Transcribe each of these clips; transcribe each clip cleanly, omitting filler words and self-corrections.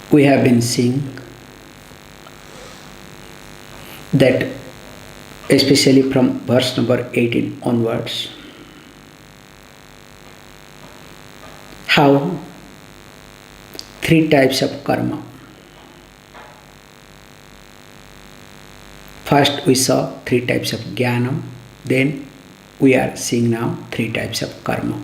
We have been seeing that, especially from verse number 18 onwards, how three types of karma. First we saw three types of jnana, then we are seeing now three types of karma.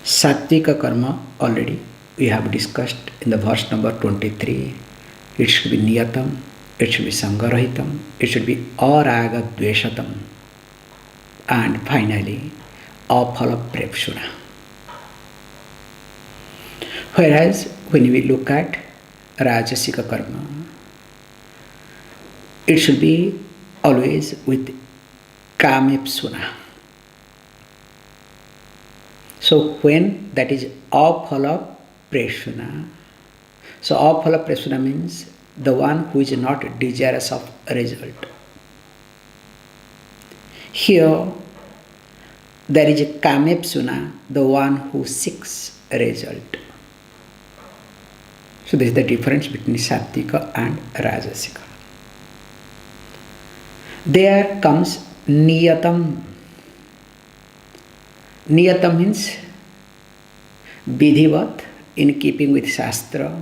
Sattvika karma already we have discussed in the verse number 23. It should be niyatam, it should be sangarahitam, it should be araga dveshatam, and finally aphala prepshuna. Whereas when we look at rajasika karma, it should be always with kamepsuna. So when that is aphala preshuna, so aphala preshuna means the one who is not desirous of result. Here there is a kamepsuna, the one who seeks result. So this is the difference between sattvika and rajasika. There comes niyatam. Niyatam means vidhivat, in keeping with Shastra,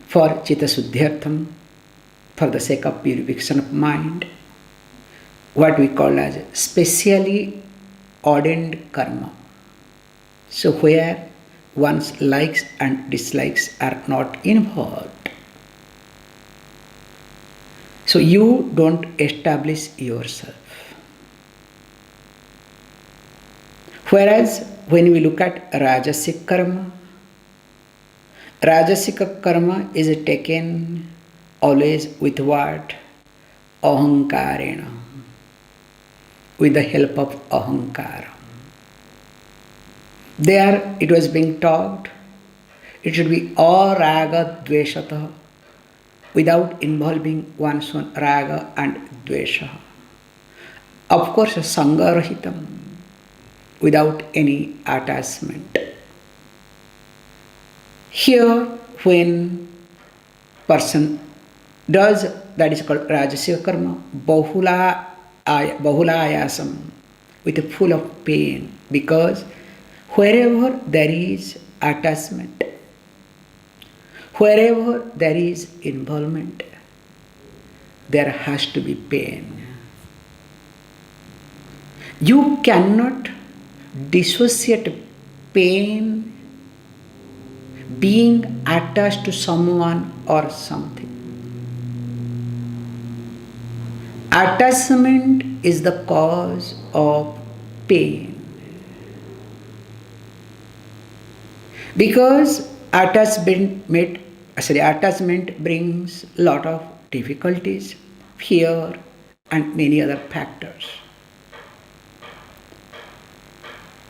for chittasuddhyartham, for the sake of purification of mind, what we call as specially ordained karma. So where one's likes and dislikes are not involved. So you don't establish yourself. Whereas when we look at rajasic karma, rajasika karma is taken always with what? Ahankarena, with the help of ahankara. There it was being taught, it should be araga dveshata, without involving one's own raga and dvesha. Of course, sangarahitam, without any attachment. Here, when person does, that is called rajasika karma, bahulayasam, with full of pain, because wherever there is attachment, wherever there is involvement, there has to be pain. You cannot dissociate pain being attached to someone or something. Attachment is the cause of pain. Because attachment brings a lot of difficulties, fear, and many other factors.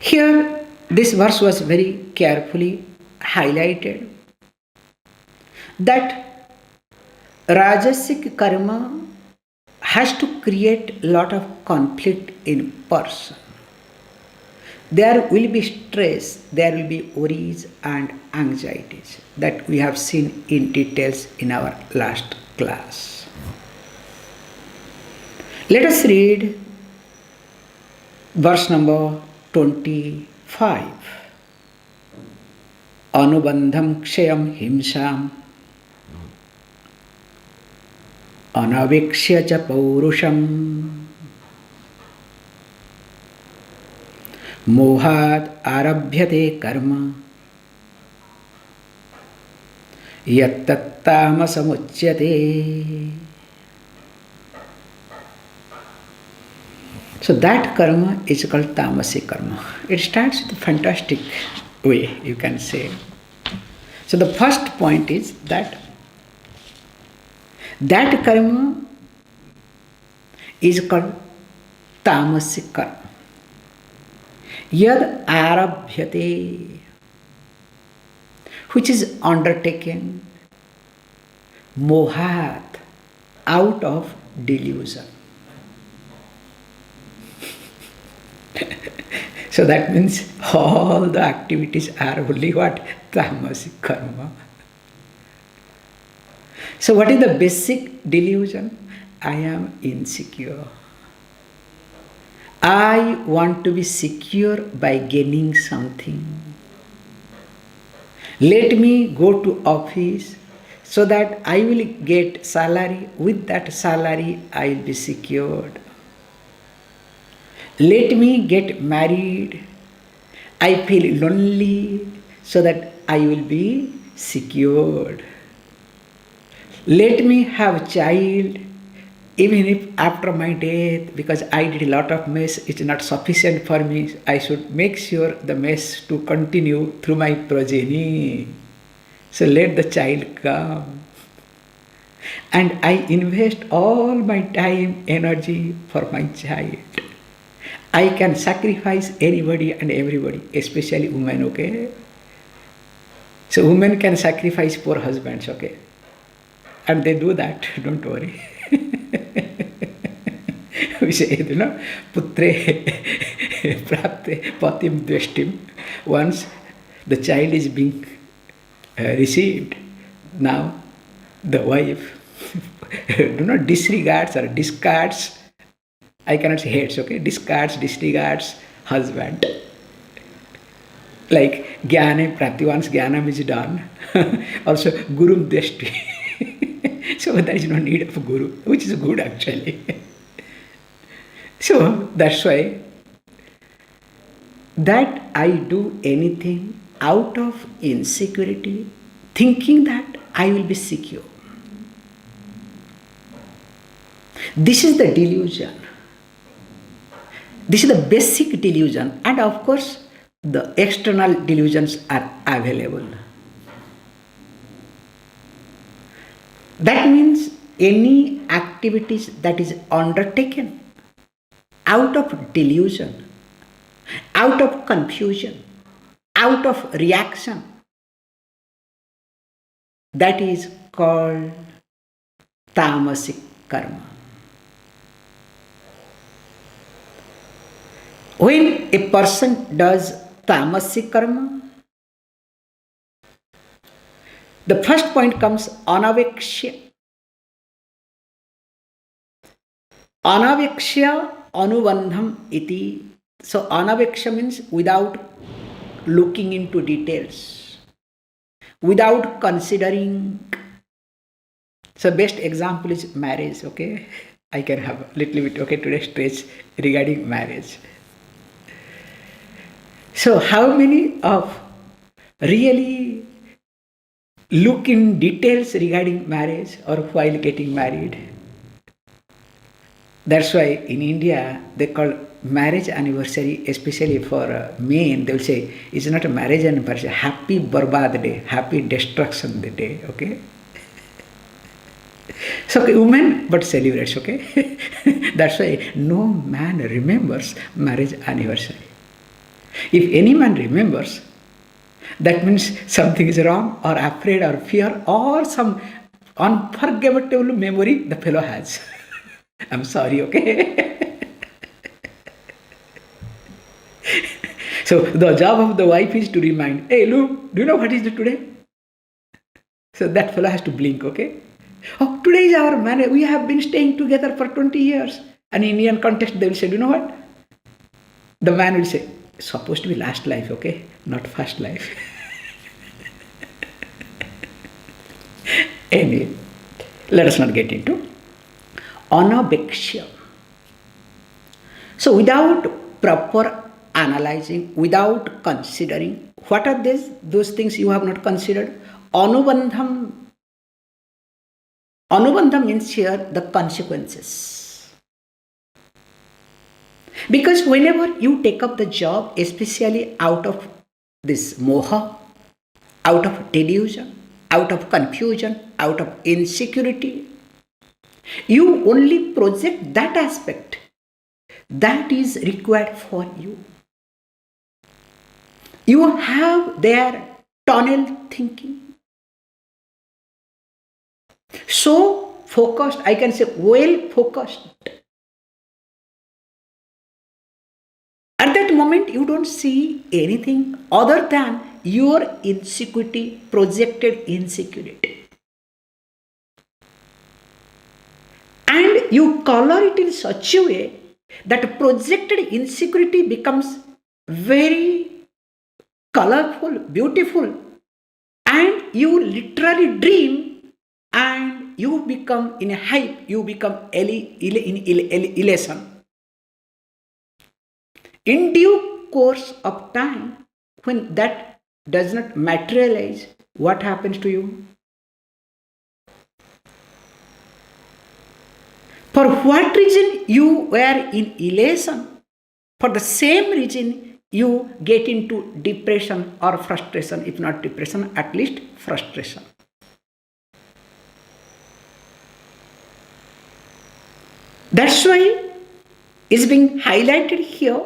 Here, this verse was very carefully highlighted that rajasic karma has to create a lot of conflict in person. There will be stress, there will be worries and anxieties that we have seen in details in our last class. Let us read verse number 25. Anubandham kshayam himsam anavikshya cha paurusham mohat arabhyate karma yattattamasamuchyate. So that karma is called tamasic karma. It starts with a fantastic way, you can say. So the first point is that karma is called tamasic karma. Yad arabhyate, which is undertaken mohat, out of delusion. So that means all the activities are only what? Tamasic karma. So what is the basic delusion? I am insecure. I want to be secure by gaining something. Let me go to office so that I will get salary. With that salary, I will be secured. Let me get married. I feel lonely so that I will be secured. Let me have child, even if after my death, because I did a lot of mess, it's not sufficient for me. I should make sure the mess to continue through my progeny. So let the child come. And I invest all my time, energy for my child. I can sacrifice anybody and everybody, especially women, okay? So women can sacrifice poor husbands, okay? And they do that, don't worry. We say, putre prapte patim dveshtim. Once the child is being received, now the wife disregards or discards, I cannot say hates, okay? Disregards husband. Like jnana prapti, once jnanam is done, also gurum deshti. So there is no need of guru, which is good actually. So that's why that I do anything out of insecurity, thinking that I will be secure. This is the delusion. This is the basic delusion, and of course the external delusions are available. That means any activities that is undertaken out of delusion, out of confusion, out of reaction, that is called Tamasic karma. When a person does Tamasic karma, the first point comes anavekshya. Anavekshya anubandham iti. So anavekshya means without looking into details, without considering. So best example is marriage, okay? I can have a little bit, okay, today's stretch regarding marriage. So how many of really look in details regarding marriage or while getting married? That's why in India they call marriage anniversary, especially for men, they will say it's not a marriage anniversary, happy Barbad day, happy destruction day, okay? So okay, women but celebrates, okay? That's why no man remembers marriage anniversary. If any man remembers, that means something is wrong or afraid or fear or some unforgettable memory the fellow has. I'm sorry, okay? So the job of the wife is to remind, hey, look, do you know what is the today? So that fellow has to blink, okay? Oh, today is our marriage. We have been staying together for 20 years. And in Indian context, they will say, do you know what? The man will say, it's supposed to be last life, okay? Not first life. Anyway, let us not get into anabhekshya. So without proper analyzing, without considering, what are those things you have not considered? Anubandham. Anubandham means here the consequences. Because whenever you take up the job, especially out of this moha, out of delusion, out of confusion, out of insecurity, you only project that aspect that is required for you. You have their tunnel thinking. So focused, I can say well focused. At that moment, you don't see anything other than your insecurity, projected insecurity. And you color it in such a way that projected insecurity becomes very colorful, beautiful, and you literally dream and you become in a hype, you become in elation. In due course of time, when that does not materialize, what happens to you? For what reason you were in elation? For the same reason you get into depression or frustration, if not depression, at least frustration. That's why it's being highlighted here.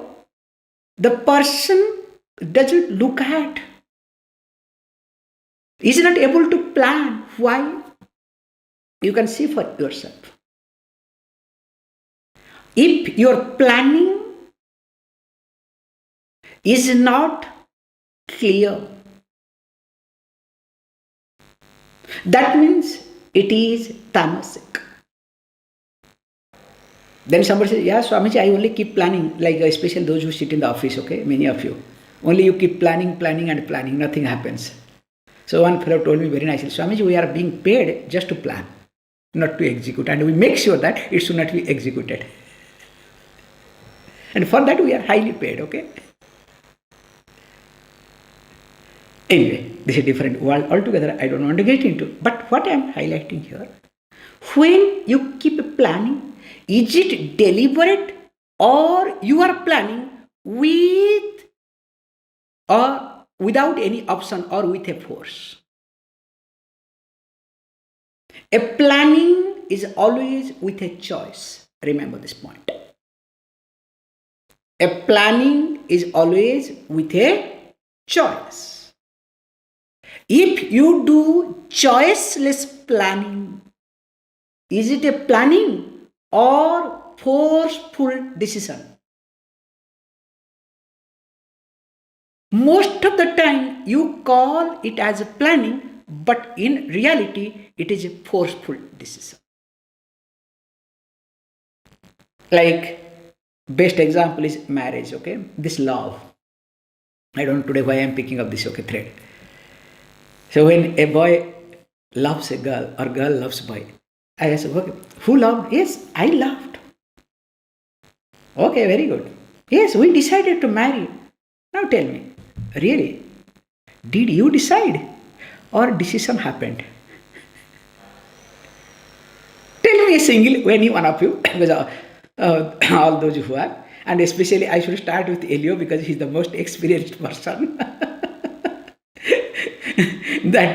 The person doesn't look at, is not able to plan. Why? You can see for yourself. If your planning is not clear, that means it is tamasic. Then somebody says, yeah, Swamiji, I only keep planning, like especially those who sit in the office, okay, many of you. Only you keep planning, and planning, nothing happens. So one fellow told me very nicely, Swamiji, we are being paid just to plan, not to execute. And we make sure that it should not be executed. And for that we are highly paid, okay? Anyway, this is a different world altogether. I don't want to get into. But what I am highlighting here, when you keep planning, is it deliberate or you are planning with or without any option or with a force? A planning is always with a choice. Remember this point. A planning is always with a choice. If you do choiceless planning, is it a planning or forceful decision? Most of the time you call it as a planning, but in reality it is a forceful decision. Like, best example is marriage, okay? This love. I don't know today why I am picking up this, okay, thread. So when a boy loves a girl or girl loves a boy, I ask, okay, who loved? Yes, I loved. Okay, very good. Yes, we decided to marry. Now tell me, really, did you decide or decision happened? Tell me a single, any one of you, because all those who are, and especially I should start with Elio because he's the most experienced person. That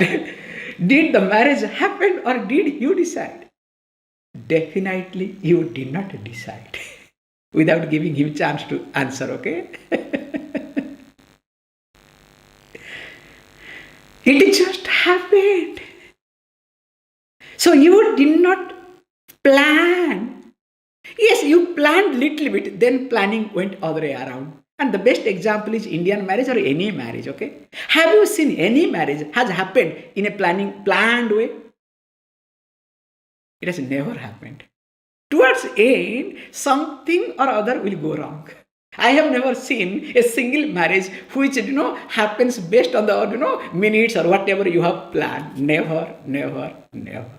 did the marriage happen or did you decide? Definitely you did not decide. Without giving him chance to answer, okay? It just happened. So you did not plan. Yes, you planned little bit, then planning went other way around. And the best example is Indian marriage or any marriage, okay? Have you seen any marriage has happened in a planned way? It has never happened. Towards end, something or other will go wrong. I have never seen a single marriage which, happens based on the, minutes or whatever you have planned. Never, never, never.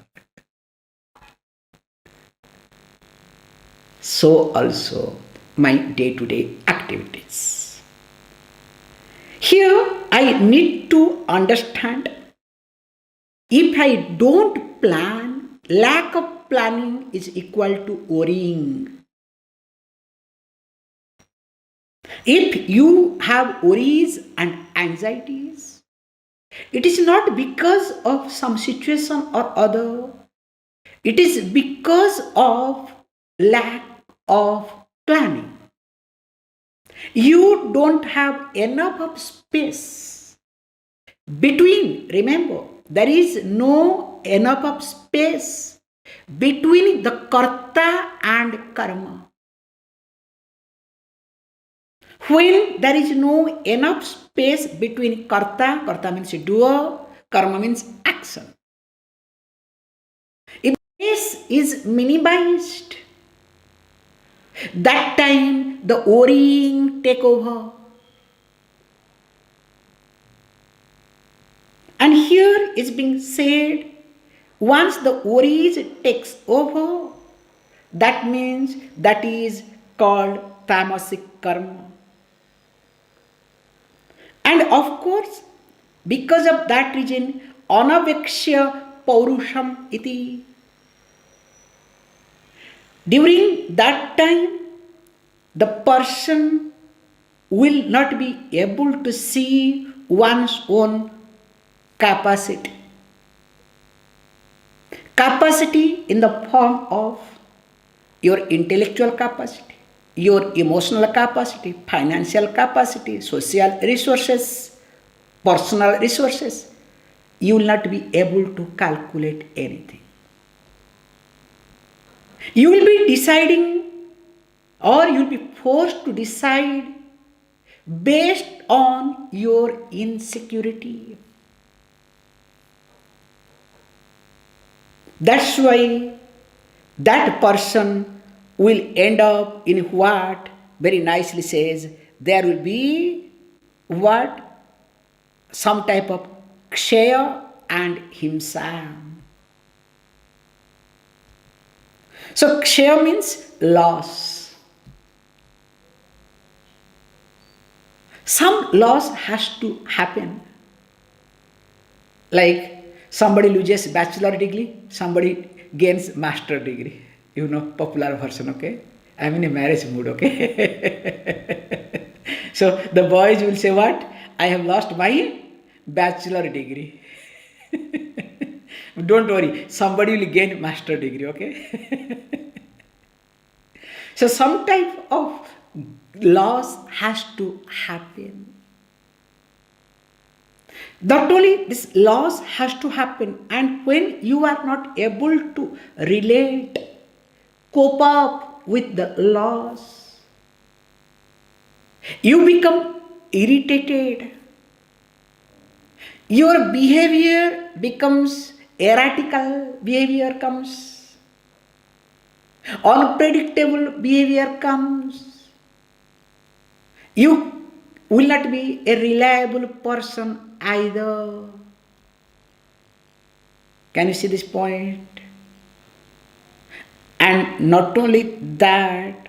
So also my day-to-day activities. Here I need to understand, if I don't plan, lack of planning is equal to worrying. If you have worries and anxieties, it is not because of some situation or other. It is because of lack of planning. You don't have enough of space between, remember, there is no enough of space between the karta and karma. When there is no enough space between karta means doer, karma means action. If there space is minimized. That time the worrying take over. And here is being said, once the worries takes over, that means that is called Tamasic karma. And of course, because of that reason, anavekshya paurusham iti. During that time, the person will not be able to see one's own capacity. Capacity in the form of your intellectual capacity, your emotional capacity, financial capacity, social resources, personal resources. You will not be able to calculate anything. You will be deciding, or you will be forced to decide based on your insecurity. That's why that person will end up in what very nicely says, there will be what? Some type of kshaya and himsa. So kshaya means loss. Some loss has to happen. Like somebody loses bachelor degree, somebody gains master degree. You know, popular version, okay? I'm in a marriage mood, okay? So the boys will say what? I have lost my bachelor degree. Don't worry, somebody will gain master degree, okay? So some type of loss has to happen. Not only this loss has to happen, and when you are not able to relate, cope up with the loss, you become irritated. Your behavior becomes erratical, behavior comes, unpredictable behavior comes. You will not be a reliable person either. Can you see this point? And not only that,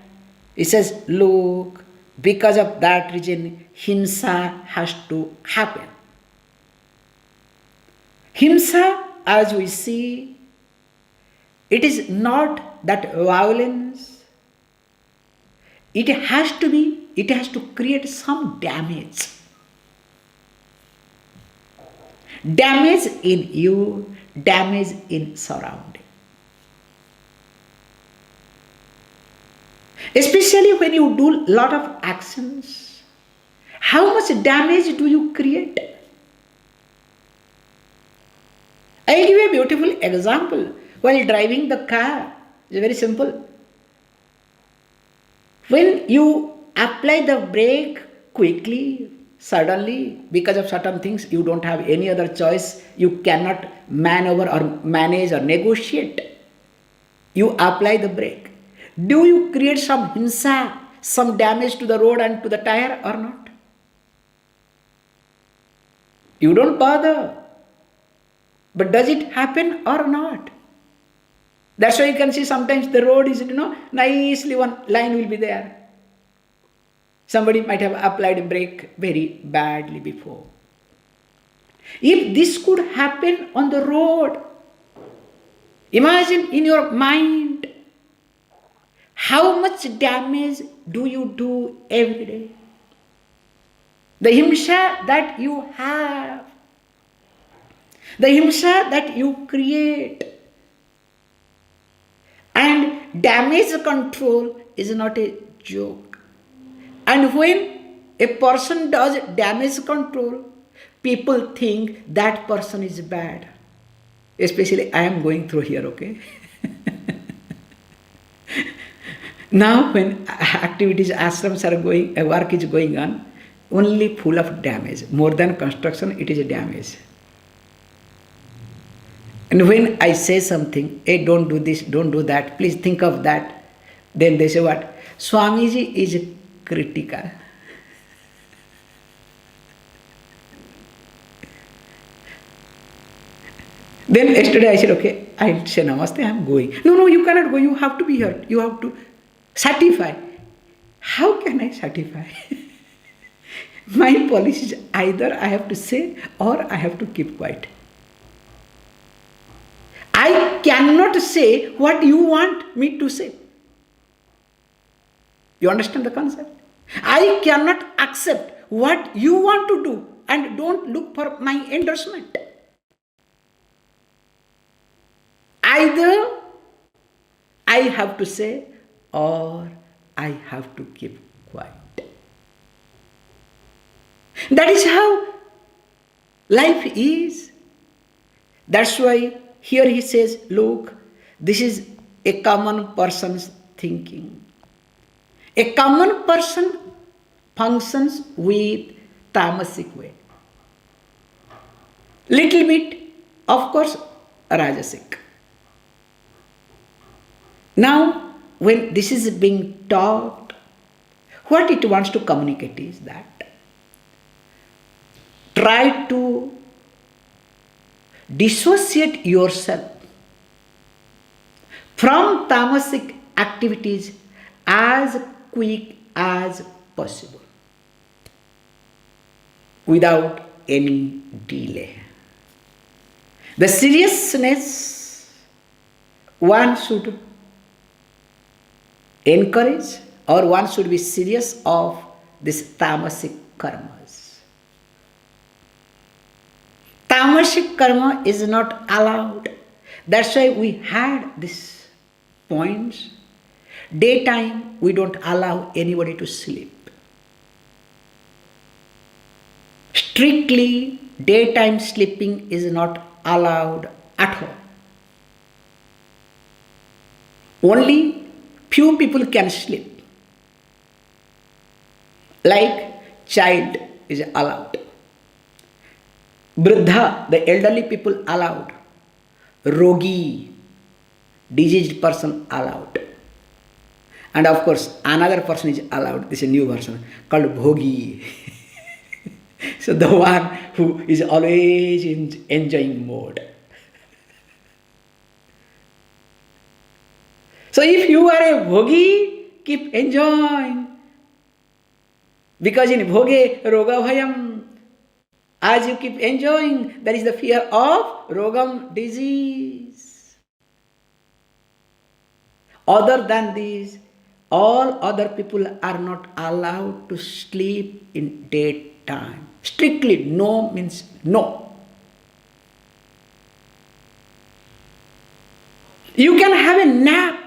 it says, look, because of that reason, himsa has to happen. Himsa, as we see, it is not that violence. It has to create some damage. Damage in you, damage in surrounding. Especially when you do lot of actions, how much damage do you create? I'll give you a beautiful example. While driving the car, it's very simple. When you apply the brake quickly, suddenly, because of certain things, you don't have any other choice, you cannot maneuver or manage or negotiate. You apply the brake. Do you create some himsa, some damage to the road and to the tire or not? You don't bother. But does it happen or not? That's why you can see sometimes the road is, nicely one line will be there. Somebody might have applied a brake very badly before. If this could happen on the road, imagine in your mind, how much damage do you do every day? The himsa that you have, the himsa that you create. And damage control is not a joke. And when a person does damage control, people think that person is bad. Especially I am going through here, okay? Now when activities, ashrams are going, work is going on, only full of damage. More than construction, it is a damage. And when I say something, hey, don't do this, don't do that, please think of that, then they say what? Swamiji is critical. Then yesterday I said, okay, I'll say namaste, I'm going. No, you cannot go, you have to be here, you have to certify. How can I certify? My policy is either I have to say or I have to keep quiet. I cannot say what you want me to say. You understand the concept? I cannot accept what you want to do and don't look for my endorsement. Either I have to say or I have to keep quiet. That is how life is. That's why here he says, look, this is a common person's thinking. A common person functions with Tamasic way. Little bit, of course, Rajasic. Now, when this is being taught, what it wants to communicate is that try to dissociate yourself from tamasic activities as quick as possible without any delay. The seriousness one should encourage, or one should be serious of this tamasic karmas. Tamasic karma is not allowed. That's why we had these points. Daytime, we don't allow anybody to sleep. Strictly, daytime sleeping is not allowed at all. Only few people can sleep. Like child is allowed. Vriddha, the elderly people allowed. Rogi, diseased person allowed. And of course, another person is allowed. This is a new version called Bhogi. So the one who is always in enjoying mode. So if you are a Bhogi, keep enjoying. Because in Bhoge, Roga Bhayam, as you keep enjoying, there is the fear of Rogam, disease. Other than this, all other people are not allowed to sleep in daytime. Strictly, no means no. You can have a nap,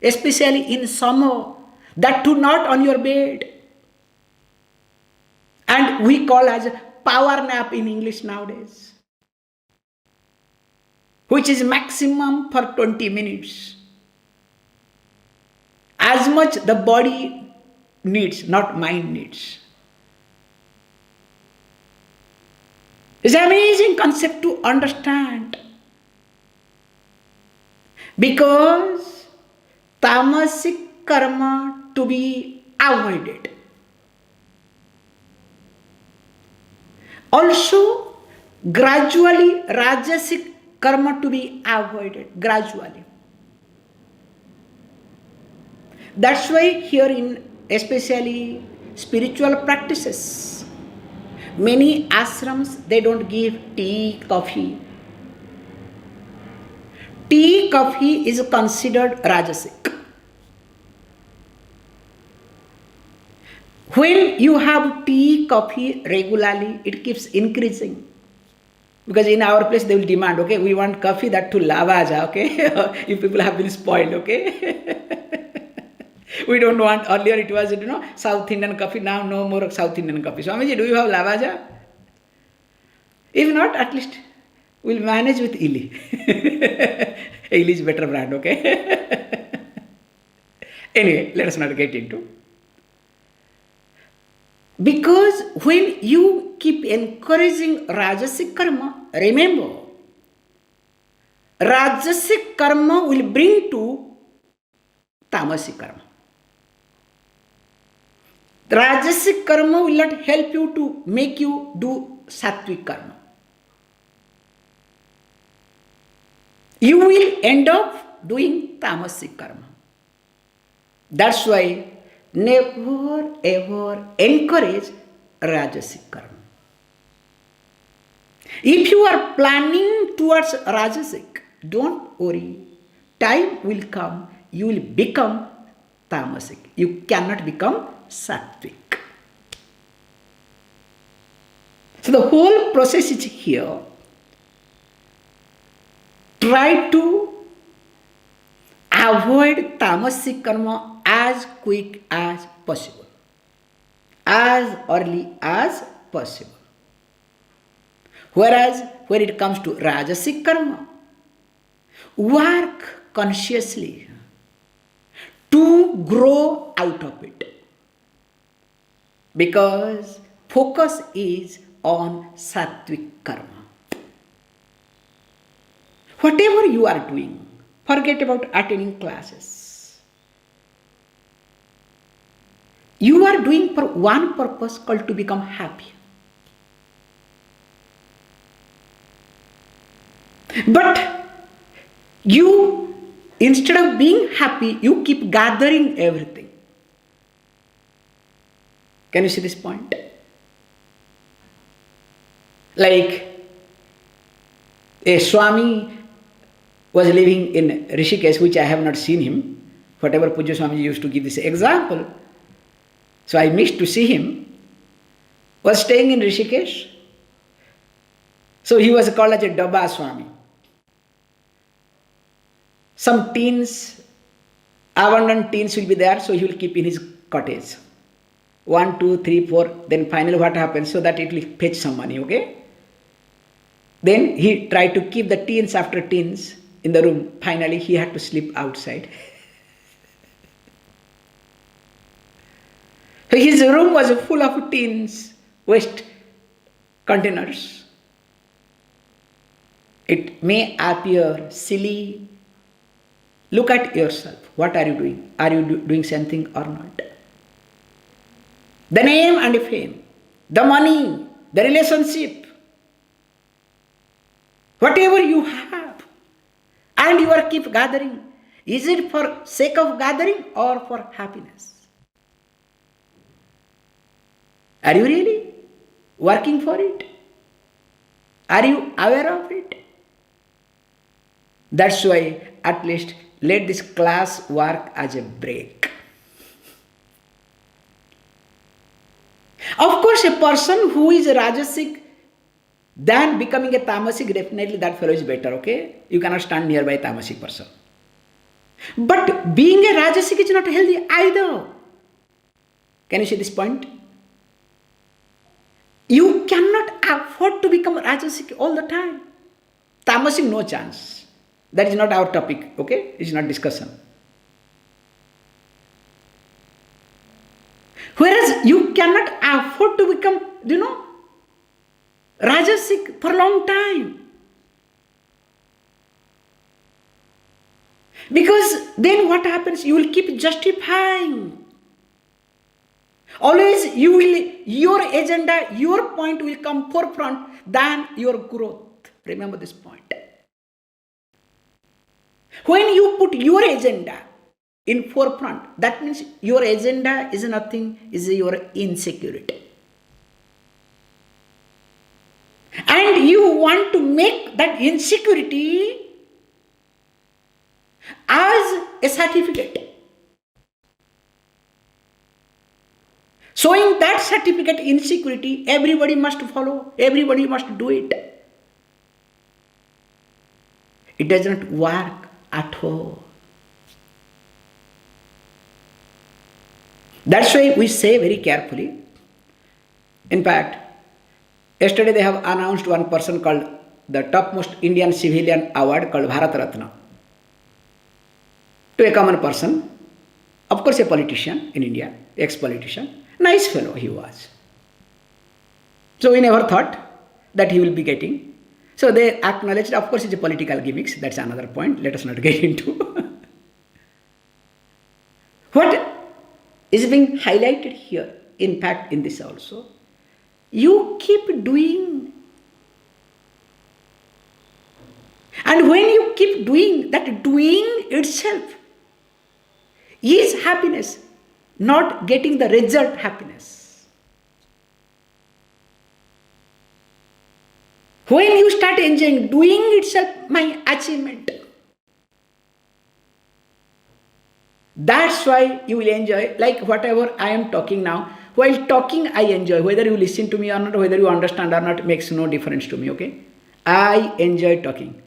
especially in summer, that too not on your bed. And we call as a power nap in English nowadays, which is maximum for 20 minutes. As much the body needs, not mind needs. It's an amazing concept to understand. Because tamasic karma to be avoided. Also, gradually, rajasic karma to be avoided, gradually. That's why here in especially spiritual practices, many ashrams, they don't give tea, coffee. Tea, coffee is considered rajasic. When you have tea, coffee regularly, it keeps increasing. Because in our place they will demand, okay, we want coffee that to lavaja, okay? You people have been spoiled, okay? We don't want, earlier it was, South Indian coffee, now no more South Indian coffee. Swamiji, do you have lavaja? If not, at least we'll manage with Ili. Ili is better brand, okay? Anyway, let us not get into. Because when you keep encouraging rajasic karma, remember, Rajasic karma will bring to tamasic karma. Rajasic karma will not help you to make you do sattvic karma. You will end up doing tamasic karma. That's why never ever encourage Rajasic karma. If you are planning towards Rajasic, don't worry. Time will come, you will become Tamasic. You cannot become Sattvic. So the whole process is here. Try to avoid Tamasic karma as quick as possible, as early as possible. Whereas when it comes to Rajasic karma, work consciously to grow out of it, because focus is on Sattvic karma. Whatever you are doing, forget about attending classes. You are doing for one purpose called to become happy. But you, instead of being happy, you keep gathering everything. Can you see this point? Like a Swami was living in Rishikesh, which I have not seen him. Whatever Pujya Swami used to give this example. So I missed to see him. Was staying in Rishikesh. So he was called as a Dabba Swami. Some teens, abandoned teens will be there, so he will keep in his cottage. 1, 2, 3, 4, then finally what happens, so that it will fetch some money, okay? Then he tried to keep the teens after teens in the room. Finally he had to sleep outside. So his room was full of teens, waste containers. It may appear silly. Look at yourself. What are you doing? Are you doing something or not? The name and fame, the money, the relationship, whatever you have, and you are keep gathering. Is it for sake of gathering or for happiness? Are you really working for it? Are you aware of it? That's why at least let this class work as a break. Of course, a person who is a Rajasic, then becoming a Tamasic, definitely that fellow is better, okay? You cannot stand nearby a Tamasic person. But being a Rajasic is not healthy either. Can you see this point? You cannot afford to become Rajasic all the time. Tamasic, no chance. That is not our topic, okay? It's not discussion. Whereas you cannot afford to become, Rajasic for a long time. Because then what happens? You will keep justifying. Always your agenda, your point will come forefront than your growth. Remember this point. When you put your agenda in forefront, that means your agenda is nothing, is your insecurity. And you want to make that insecurity as a certificate. Showing that certificate insecurity, everybody must follow, everybody must do it. It does not work at all. That's why we say very carefully. In fact, yesterday they have announced one person called the topmost Indian civilian award called Bharat Ratna to a common person. Of course, a politician in India, ex-politician. Nice fellow he was. So we never thought that he will be getting. So they acknowledged, of course, it's a political gimmicks. That's another point. Let us not get into. What is being highlighted here, in fact, in this also, you keep doing. And when you keep doing, that doing itself is happiness, not getting the result happiness. When you start enjoying doing itself, my achievement, that's why you will enjoy, like whatever I am talking now. While talking, I enjoy. Whether you listen to me or not, whether you understand or not, makes no difference to me, okay? I enjoy talking.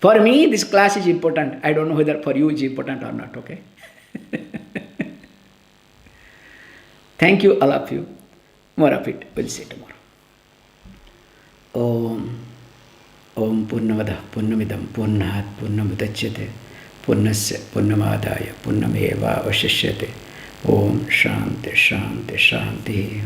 For me, this class is important. I don't know whether for you it's important or not, okay? Thank you, all of you. More of it, we'll see tomorrow. Om Purnavadah Purnamidam Purnat Purnamudachyate Purnasya Purnamadaya Purnameva Vashishyate. Om Shanti Shanti Shanti.